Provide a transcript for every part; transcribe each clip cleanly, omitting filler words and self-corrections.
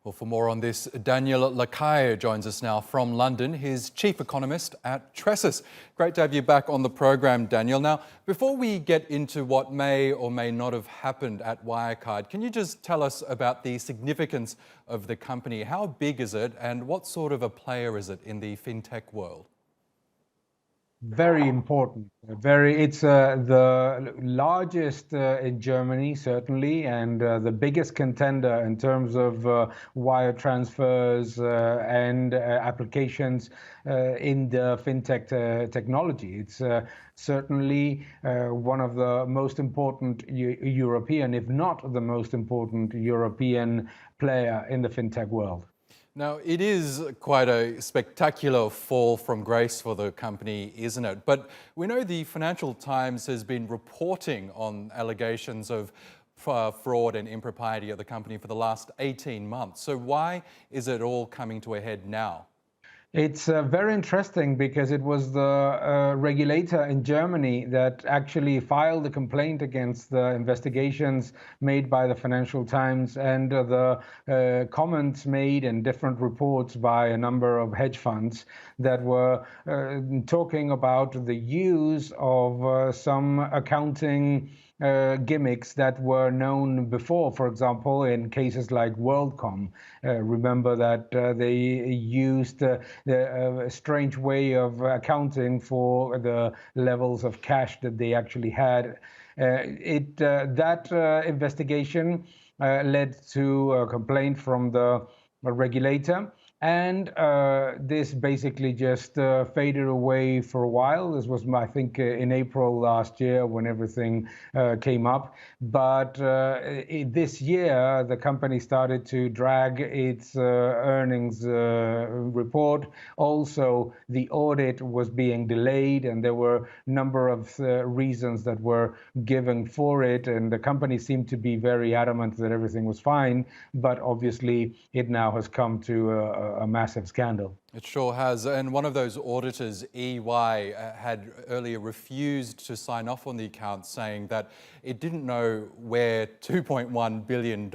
Well, for more on this, Daniel Lacalle joins us now from London. He's chief economist at Tressis. Great to have you back on the program, Daniel. Now, before we get into what may or may not have happened at Wirecard, can you just tell us about the significance of the company? How big is it and what sort of a player is it in the fintech world? Very important. It's the largest in Germany, certainly, and the biggest contender in terms of wire transfers and applications in the fintech technology. It's certainly one of the most important European, if not the most important European player in the fintech world. Now, it is quite a spectacular fall from grace for the company, isn't it? But we know the Financial Times has been reporting on allegations of fraud and impropriety at the company for the last 18 months. So why is it all coming to a head now? It's very interesting because it was the regulator in Germany that actually filed a complaint against the investigations made by the Financial Times and the comments made in different reports by a number of hedge funds that were talking about the use of some accounting gimmicks that were known before, for example, in cases like WorldCom. Remember that they used a strange way of accounting for the levels of cash that they actually had. That investigation led to a complaint from the regulator. And this basically just faded away for a while. This was, I think, in April last year when everything came up. But this year, the company started to drag its earnings report. Also, the audit was being delayed, and there were a number of reasons that were given for it. And the company seemed to be very adamant that everything was fine. But obviously, it now has come to a massive scandal. It sure has. And one of those auditors, EY, had earlier refused to sign off on the account, saying that it didn't know where $2.1 billion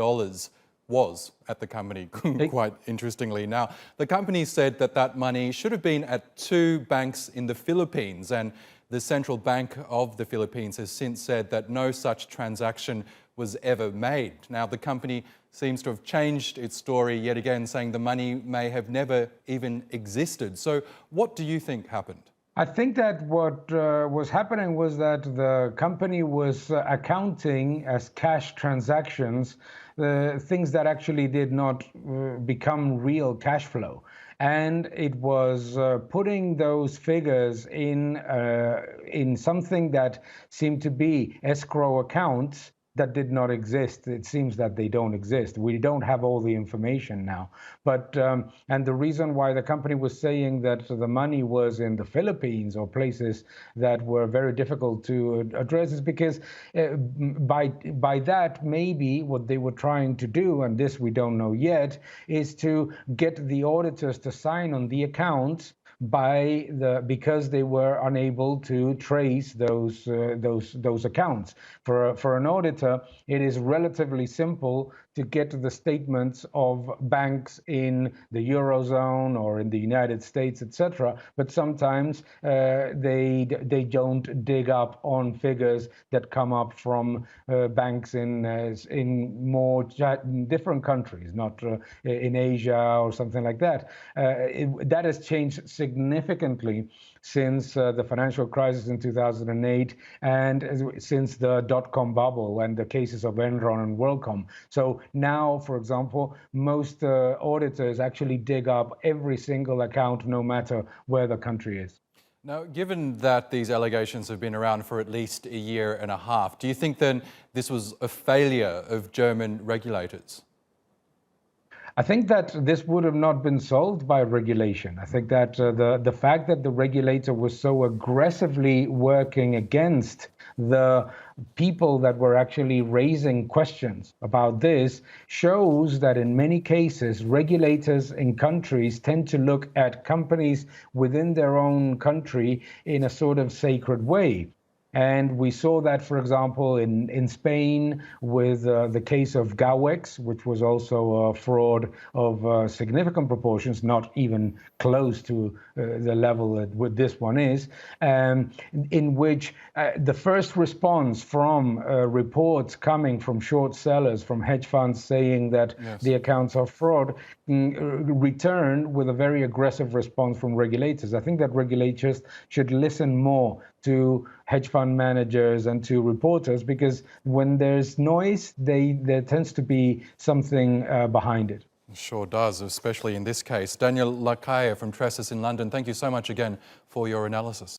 was at the company, quite interestingly. Now, the company said that that money should have been at two banks in the Philippines, and the Central Bank of the Philippines has since said that no such transaction was ever made. Now, the company seems to have changed its story yet again, saying the money may have never even existed. So what do you think happened? I think that what was happening was that the company was accounting as cash transactions things that actually did not become real cash flow. And it was putting those figures in something that seemed to be escrow accounts that did not exist. It seems that they don't exist. We don't have all the information now. But and the reason why the company was saying that the money was in the Philippines or places that were very difficult to address is because by that, maybe what they were trying to do, and this we don't know yet, is to get the auditors to sign on the accounts because they were unable to trace those accounts. For an auditor, it is relatively simple to get the statements of banks in the Eurozone or in the United States, etc. But sometimes they don't dig up on figures that come up from banks in more different countries, not in Asia or something like that. That has changed significantly since the financial crisis in 2008 and since the dot-com bubble and the cases of Enron and WorldCom. So now, for example, most auditors actually dig up every single account, no matter where the country is. Now, given that these allegations have been around for at least a year and a half, do you think then this was a failure of German regulators? I think that this would have not been solved by regulation. I think that the fact that the regulator was so aggressively working against the people that were actually raising questions about this shows that in many cases, regulators in countries tend to look at companies within their own country in a sort of sacred way. And we saw that, for example, in Spain with the case of GAWEX, which was also a fraud of significant proportions, not even close to the level that this one is, in which the first response from reports coming from short sellers, from hedge funds saying that the accounts are fraud, returned with a very aggressive response from regulators. I think that regulators should listen more to hedge fund managers and to reporters, because when there's noise, there tends to be something behind it. Sure does, especially in this case. Daniel Lacalle from Tressis in London, thank you so much again for your analysis.